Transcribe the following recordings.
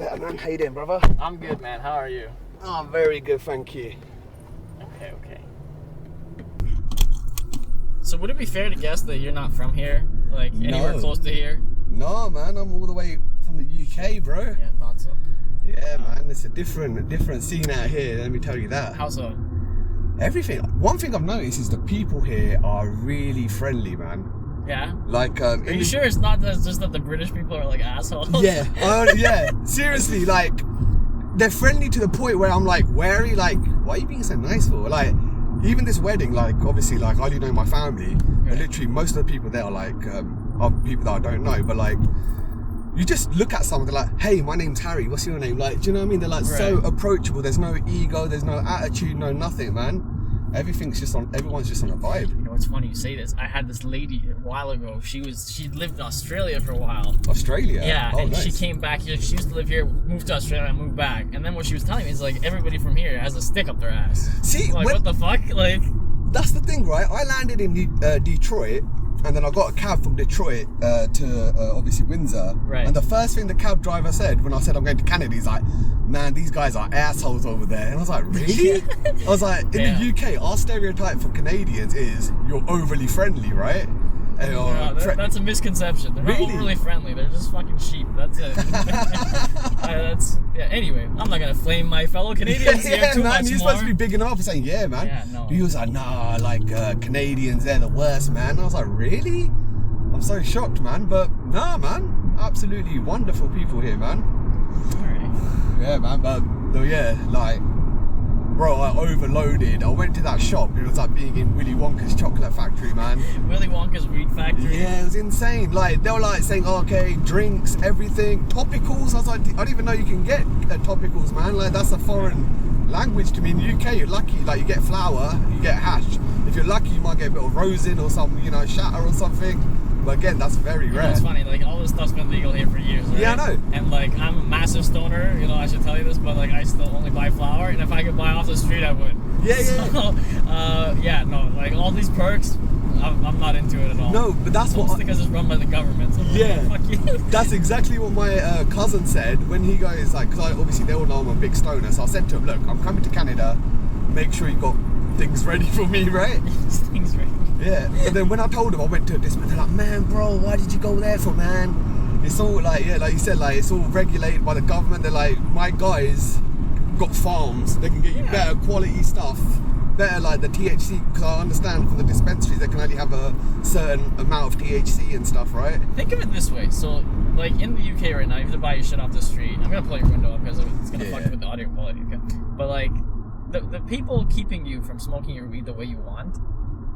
Better, man. How you doing, brother? I'm good, man. How are you? Oh, I'm very good, thank you. Okay. So would it be fair to guess that you're not from here? Like, anywhere close to here? No, man. I'm all the way from the UK, bro. Yeah, thought so. Yeah, man. It's a different scene out here, let me tell you that. How so? Everything. One thing I've noticed is the people here are really friendly, man. Yeah? Like, are you sure it's not just that the British people are like assholes? Yeah, yeah. Seriously, like, they're friendly to the point where I'm like wary, like, what are you being so nice for? Like, even this wedding, like, obviously, like, I only know my family, but literally most of the people there are like, are people that I don't know, but like, you just look at someone, they're like, hey, my name's Harry, what's your name? Like, do you know what I mean? They're like so approachable, there's no ego, there's no attitude, no nothing, man. Everyone's just on a vibe. You know, it's funny you say this. I had this lady a while ago. She lived in Australia for a while. Australia? Yeah, oh, and nice. she came back here. She used to live here, moved to Australia, and moved back. And then what she was telling me is like everybody from here has a stick up their ass. See, like what the fuck? Like, that's the thing, right? I landed in Detroit, and then I got a cab from Detroit to obviously Windsor. Right. And the first thing the cab driver said when I said I'm going to Canada, he's like, man, these guys are assholes over there. And I was like, really? I was like, in the UK, our stereotype for Canadians is you're overly friendly, right? And that's a misconception. They're not overly friendly. They're just fucking sheep. That's it. Anyway, I'm not gonna flame my fellow Canadians here too much You're supposed to be bigging them up and saying, yeah, man. Yeah, no. He was like, nah, like Canadians, they're the worst, man. And I was like, really? I'm so shocked, man. But nah, man, absolutely wonderful people here, man. Alright. Yeah, man. But yeah, like, bro, I overloaded. I went to that shop. It was like being in Willy Wonka's chocolate factory, man. Willy Wonka's weed factory. Yeah, it was insane. Like, they were like saying, oh, okay, drinks, everything, topicals. I was like, I don't even know you can get topicals, man. Like, that's a foreign language to me. In the UK, you're lucky. Like, you get flour, you get hash. If you're lucky, you might get a bit of rosin or some, shatter or something. But again, that's very rare. It's funny, like all this stuff's been legal here for years, right? Yeah, I know. And like I'm a massive stoner, I should tell you this, but like I still only buy flour, and if I could buy off the street, I would. Yeah. Like all these perks, I'm not into it at all. No, but that's what. Because it's run by the government. So fuck you. That's exactly what my cousin said when he goes like, because obviously they all know I'm a big stoner, so I said to him, look, I'm coming to Canada, make sure you got things ready for me, right? Things ready. Yeah, and then when I told them I went to a dispenser, they're like, man, bro, why did you go there for, man? It's all like, like you said, like it's all regulated by the government. They're like, my guys got farms, they can get you better quality stuff, better like the THC, because I understand from the dispensaries they can only have a certain amount of THC and stuff, right? Think of it this way, so like in the UK right now, you have to buy your shit off the street. I'm gonna pull your window up because it's gonna fuck with the audio quality, okay? But like, the people keeping you from smoking your weed the way you want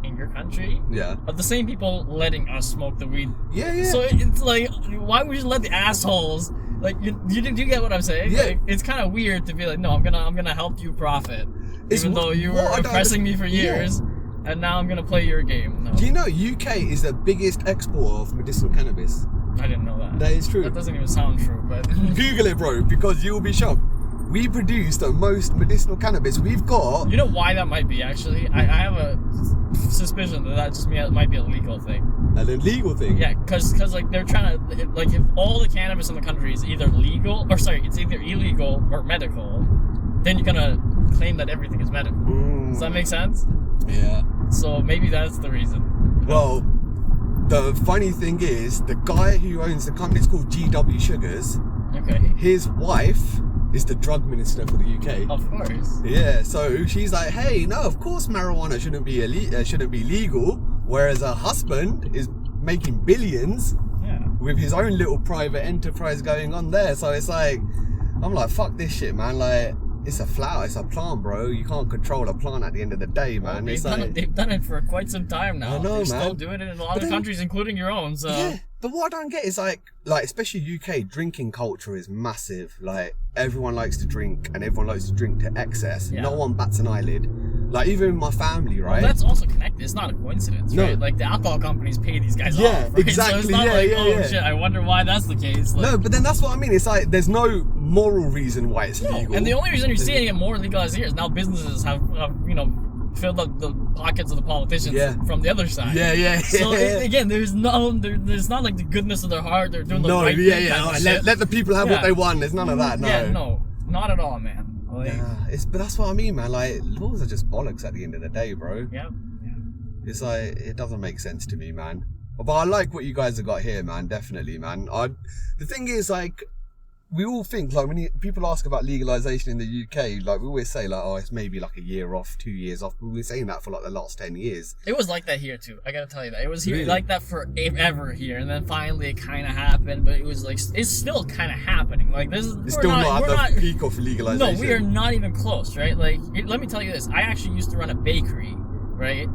in your country are the same people letting us smoke the weed. Yeah. So it's like, why would you let the assholes, like, you get what I'm saying? Yeah. Like, it's kind of weird to be like, no, I'm gonna help you profit, even though you were oppressing me for years, and now I'm gonna play your game. No. Do you know UK is the biggest exporter of medicinal cannabis? I didn't know that. That is true. That doesn't even sound true, but Google it, bro, because you'll be shocked. We produce the most medicinal cannabis. We've got... You know why that might be, actually? I have a suspicion that just might be a legal thing. An illegal thing? Yeah, because like, they're trying to... Like, if all the cannabis in the country is either legal... Or, sorry, it's either illegal or medical, then you're gonna claim that everything is medical. Does that make sense? Yeah. So, maybe that's the reason. Well, the funny thing is, the guy who owns the company is called GW Sugars. Okay. His wife is the drug minister for the UK. Of course. Yeah, so she's like, hey, no, of course marijuana shouldn't be legal, whereas her husband is making billions with his own little private enterprise going on there. So it's like, I'm like, fuck this shit, man. Like, it's a flower, it's a plant, bro. You can't control a plant at the end of the day, man. Well, they've done it for quite some time now. I know, They're man. still doing it in a lot of countries, including your own. So. Yeah, but what I don't get is like especially UK, drinking culture is massive. Like, everyone likes to drink, and everyone likes to drink to excess. No one bats an eyelid. Like, even in my family, right? Well, that's also connected. It's not a coincidence, right? Like, the alcohol companies pay these guys off, right? Exactly. So it's not shit, I wonder why that's the case. Like, no, but then that's what I mean. It's like, there's no moral reason why it's legal. And the only reason you're seeing it more legalized here is now businesses have filled up the pockets of the politicians from the other side. Yeah. So again, there's not like the goodness of their heart. They're doing the right thing. Let the people have what they want. There's none of that. No. Yeah, no, not at all, man. Like, but that's what I mean, man. Like, laws are just bollocks at the end of the day, bro. Yeah. It's like, it doesn't make sense to me, man. But I like what you guys have got here, man. Definitely, man. The thing is, like, we all think, like, when people ask about legalization in the UK, like, we always say, like, oh, it's maybe like a year off, 2 years off. But we've been saying that for like the last 10 years. It was like that here too. I gotta tell you that. It was here like that forever here, and then finally it kind of happened. But it was like, it's still kind of happening. Like, this is it's still not at the peak of legalization. No, we are not even close, right? Like, let me tell you this. I actually used to run a bakery, right?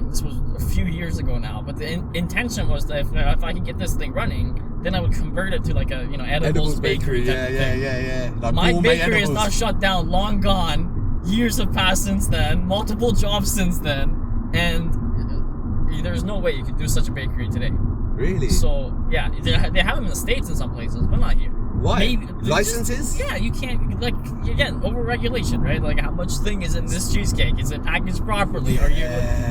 This was a few years ago now, but the intention was that if I could get this thing running, then I would convert it to like a edibles bakery type of thing. Yeah. Like my bakery edibles. is not shut down, long gone. Years have passed since then, multiple jobs since then, and there's no way you could do such a bakery today. Really? So yeah, they have them in the States in some places, but not here. Why? Maybe, licenses? You can't, like, again, over-regulation, right? Like, how much thing is in this cheesecake? Is it packaged properly? Are you,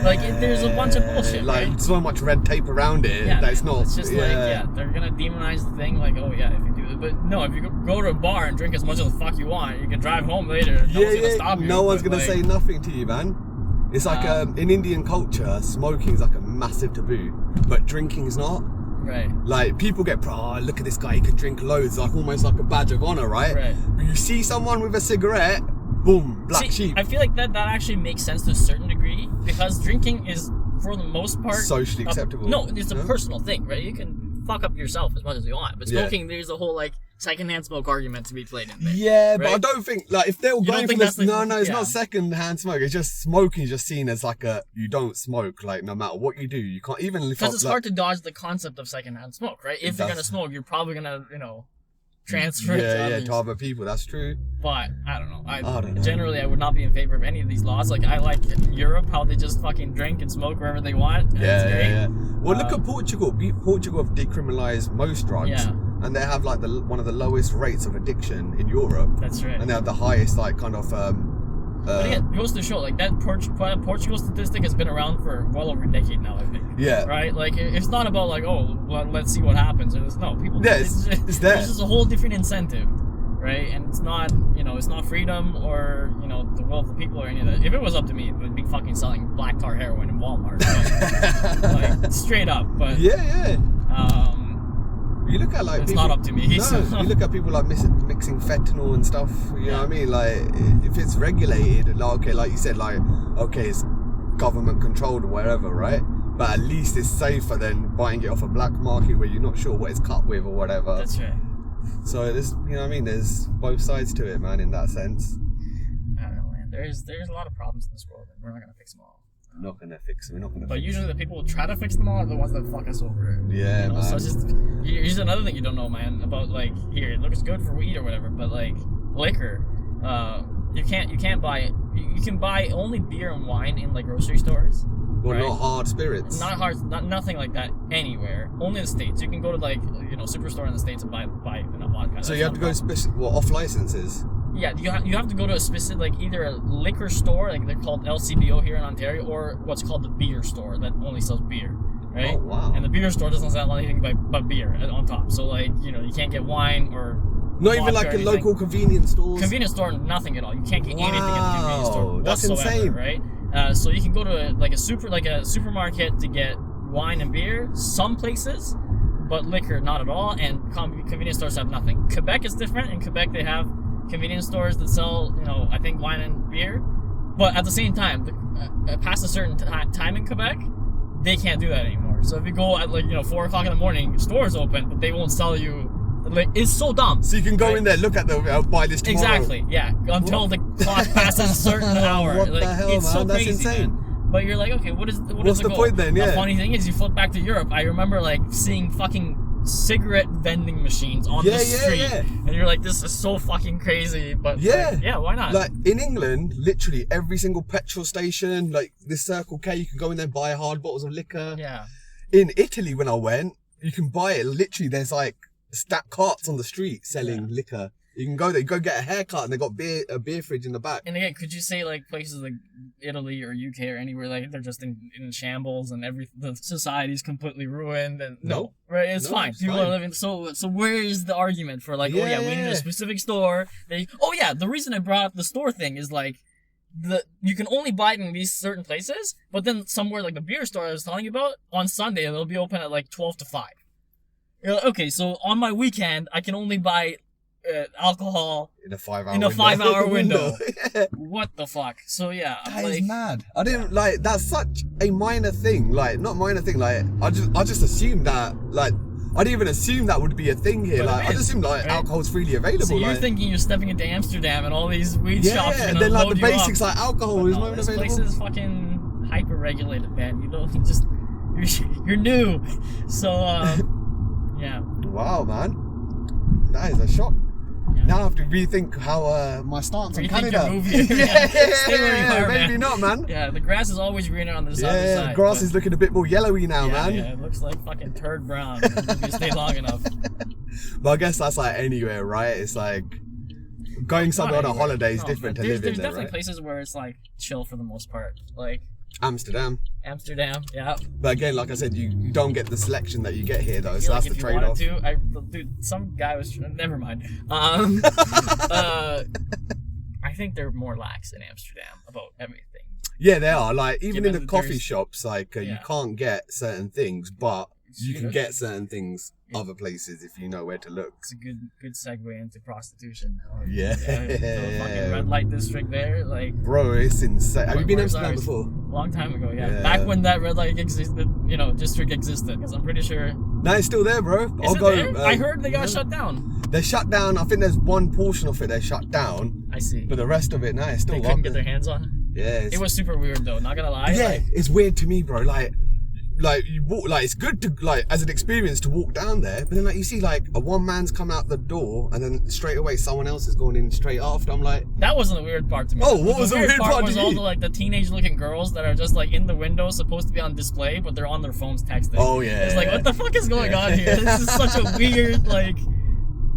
like, there's a bunch of bullshit, like, right? so much red tape around it that it's not. It's just they're gonna demonize the thing, like, oh yeah, if you do it. But no, if you go to a bar and drink as much as the fuck you want, you can drive home later. No one's gonna stop you. No one's gonna say nothing to you, man. It's like, in Indian culture, smoking is like a massive taboo, but drinking is not. Right. Like, people get, look at this guy, he can drink loads, like almost like a badge of honor, right? But you see someone with a cigarette, boom, black sheep. I feel like that actually makes sense to a certain degree, because drinking is, for the most part, socially acceptable. No, it's a personal thing, right? You can fuck up yourself as much as you want, but smoking, there's a whole, like, secondhand smoke argument to be played in there. Yeah, right? But I don't think, like, if they were going for this, it's not secondhand smoke. It's just smoking is just seen as like you don't smoke, like, no matter what you do, you can't even. Because it's hard to dodge the concept of secondhand smoke, right? If you're gonna smoke, you're probably gonna, transfer it to other people. That's true. But I don't know. I don't know. Generally, I would not be in favor of any of these laws. Like, I like Europe, how they just fucking drink and smoke wherever they want. Yeah. Well, look at Portugal. Portugal have decriminalized most drugs. Yeah. And they have like one of the lowest rates of addiction in Europe. That's right. And they have the highest, like, kind of. But again, it goes to show, like, that Portugal statistic has been around for well over a decade now, I think. Yeah. Right? Like, it's not about, like, oh, well, let's see what happens. No, people. Yeah, it's there. It's just a whole different incentive, right? And it's not, it's not freedom or, the will of the people or any of that. If it was up to me, it would be fucking selling black tar heroin in Walmart. But, like, straight up. But yeah. You look at, like, it's people, not up to me. No, you look at people like mixing fentanyl and stuff. You know what I mean? Like, if it's regulated, like, okay, like you said, like, okay, it's government controlled or wherever, right? But at least it's safer than buying it off a black market where you're not sure what it's cut with or whatever. That's right. So there's, there's both sides to it, man. In that sense. I don't know, man. There's a lot of problems in this world, and we're not gonna fix them all. We're not gonna fix them. But usually the people who try to fix them all are the ones that fuck us over. Yeah, man. So here's another thing you don't know, man, about, like, here, it looks good for weed or whatever, but, like, liquor, you can't buy it. You can buy only beer and wine in, like, grocery stores. Well, right? Not hard spirits. Nothing like that anywhere. Only in the States. You can go to, like, superstore in the States and buy vodka. So you have to go off licenses. Yeah, you have to go to a specific, like, either a liquor store, like they're called LCBO here in Ontario, or what's called the beer store that only sells beer, right? Oh, wow. And the beer store doesn't sell anything but beer on top. So, like, you can't get wine or not even like a local convenience store. Convenience store, nothing at all. You can't get anything at the convenience store that's whatsoever, insane. Right? So you can go to a supermarket to get wine and beer, some places, but liquor not at all, and convenience stores have nothing. Quebec is different. In Quebec, they have convenience stores that sell, I think, wine and beer, but at the same time, past a certain time in Quebec, they can't do that anymore. So if you go at, like, 4 o'clock in the morning, stores open, but they won't sell you. Like, it's so dumb. So you can go in there, look at I'll buy this tomorrow. Exactly, yeah, until the clock passes a certain hour. What the hell, it's man? so That's crazy, insane. man. But you're like, okay, what's the point then? Yeah. The funny thing is, you flip back to Europe. I remember, like, seeing fucking cigarette vending machines on the street, and you're like, this is so fucking crazy. But why not? Like, in England, literally every single petrol station, like this Circle K, you can go in there and buy hard bottles of liquor. Yeah. In Italy, when I went, you can buy it. Literally, there's like stacked carts on the street selling liquor. You can go there, you go get a haircut, and they got a beer fridge in the back. And again, could you say like places like Italy or UK or anywhere like they're just in shambles and the society's completely ruined and No. right? It's No, fine. it's People fine. are living. So where is the argument for like, oh yeah, we need Yeah. a specific store? The reason I brought up the store thing is like you can only buy it in these certain places, but then somewhere like the beer store I was telling you about on Sunday they'll be open at like 12 to 5. You're like, okay, so on my weekend I can only buy alcohol In a 5-hour in a 5-hour window. Yeah. What the fuck? So yeah, That like, is mad. I didn't like. That's such a minor thing. Like, not minor thing. Like, I just assumed that. Like, I didn't even assume that would be a thing here. But Like, it I is, just assumed like right? alcohol's freely available. So you're like, thinking you're stepping into Amsterdam and all these weed shops are yeah, gonna and then like load the you basics, up. like alcohol But is no, not this available. place is fucking hyper regulated, man. You don't just you're new, so yeah. Wow, man, that is a shock. Yeah. Now I have to rethink how my stance on Rethink Canada. your move here. Stay where you are, maybe man. not, man. Yeah, the grass is always greener on the other Yeah, side. grass but- is looking a bit more yellowy now, yeah, man. Yeah, it looks like fucking turd brown if you stay long enough. But I guess that's like anywhere, right? It's like going somewhere on a Anywhere. holiday is No, different to there's live in there, definitely right? places where it's like chill for the most part, like Amsterdam. Amsterdam. Yeah. But again, like I said, you don't get the selection that you get here, though. I So feel that's like the if you wanted trade-off. dude, some guy was. Never mind. I think they're more lax in Amsterdam about everything. Yeah, they are. Like even in Given the that coffee there's- shops, like you Yeah. can't get certain things, but you can Sure. get certain things other places if you know where to look. It's a good segue into prostitution. Yeah. The fucking red light district there, like Bro, it's insane. Have you been to Where's Amsterdam ours? before? a long time ago. Yeah. Yeah. Back when that red light existed, district existed. Because I'm pretty sure. No, it's still there, bro. Is it there? I heard they got shut down. They're shut down. I think there's one portion of it they're shut down, I see. but the rest of it, no, it's still They up couldn't get there. their hands on it. Yeah, It was super weird though. Not gonna lie. yeah, Like, it's weird to me, bro. Like you walk, like it's good to like as an experience to walk down there, but then like you see like a one man's come out the door and then straight away someone else is going in straight after. I'm like, that wasn't the weird part to me. Oh, what was the weird part was to all you? the like the teenage-looking girls that are just like in the window, supposed to be on display, but they're on their phones texting. Oh, yeah. It's like, what the fuck is going on here? This is such a weird like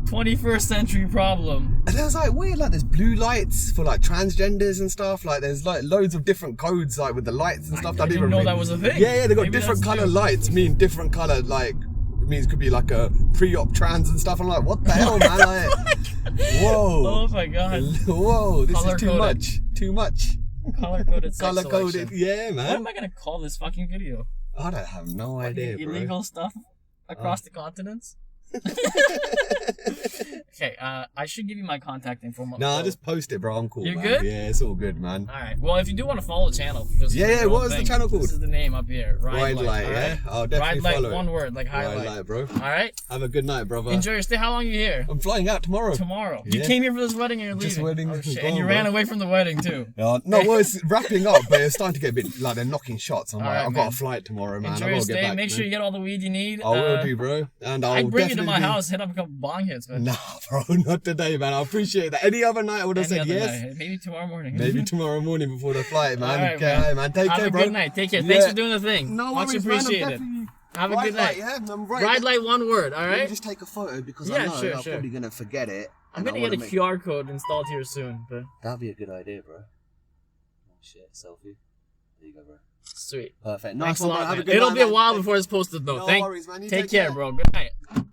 21st century problem. and then it's like weird, like there's blue lights for like transgenders and stuff. Like there's like loads of different codes like with the lights and stuff. I didn't know that was a thing. Yeah, they got Maybe different that's color new. lights. Mean different color like. It means it could be like a pre-op trans and stuff. I'm like, what the hell, man? Like, whoa. Oh my god. Whoa, this is too Color-coded. much. Too much. Color-coded sex Color coded. selection. Yeah, What man. am I gonna call this fucking video? I don't have no idea, bro. Illegal stuff across the continents? Okay, I should give you my contact info. Nah, just post it, bro. I'm cool. You man. good? Yeah, it's all good, man. Alright, well, if you do want to follow the channel, just Yeah, for yeah, your what own was the thing, channel called? This is the name up here. RideLight, alright? yeah? I'll definitely RideLight, follow it. one word, like highlight. RideLight, bro. Alright? Have a good night, brother. Enjoy your stay. How long are you here? I'm flying out tomorrow. Tomorrow. You Yeah. came here for this wedding and you're leaving? Just wedding Oh, is shit. gone, And you bro. ran away from the wedding too. No, well, it's wrapping up, but it's starting to get a bit like they're knocking shots. I'm like, Alright, I've man. got a flight tomorrow, man. Enjoy I your gotta get stay. back. Make sure man. you get all the weed you need. I will do, bro. And I'll I'd bring you to definitely my be- house, hit up a couple bong hits, man. Nah, bro, not today, man. I appreciate that. Any other night I would have Any said other yes. night. Maybe tomorrow morning. Maybe tomorrow morning before the flight, man. Alright, Okay, man. man. Take Have care, a bro. good night. Take care. Yeah. Thanks for doing the thing. No Much worries, man. I'm appreciated. definitely- Have a Right good light, night. yeah, I'm right. Ride light, one word, Let me alright? just take a photo because Yeah, I know sure, I'm sure. probably gonna forget it. I'm and I gonna get a wanna make- QR code installed here soon, but That'd be a good idea, bro. Oh shit, selfie. There you go, bro. sweet. Perfect. Thanks Nice a one, bro. lot, Have a man. good It'll night, be a man. while before it's posted though. No worries, man. You Take care, care. bro. Good night.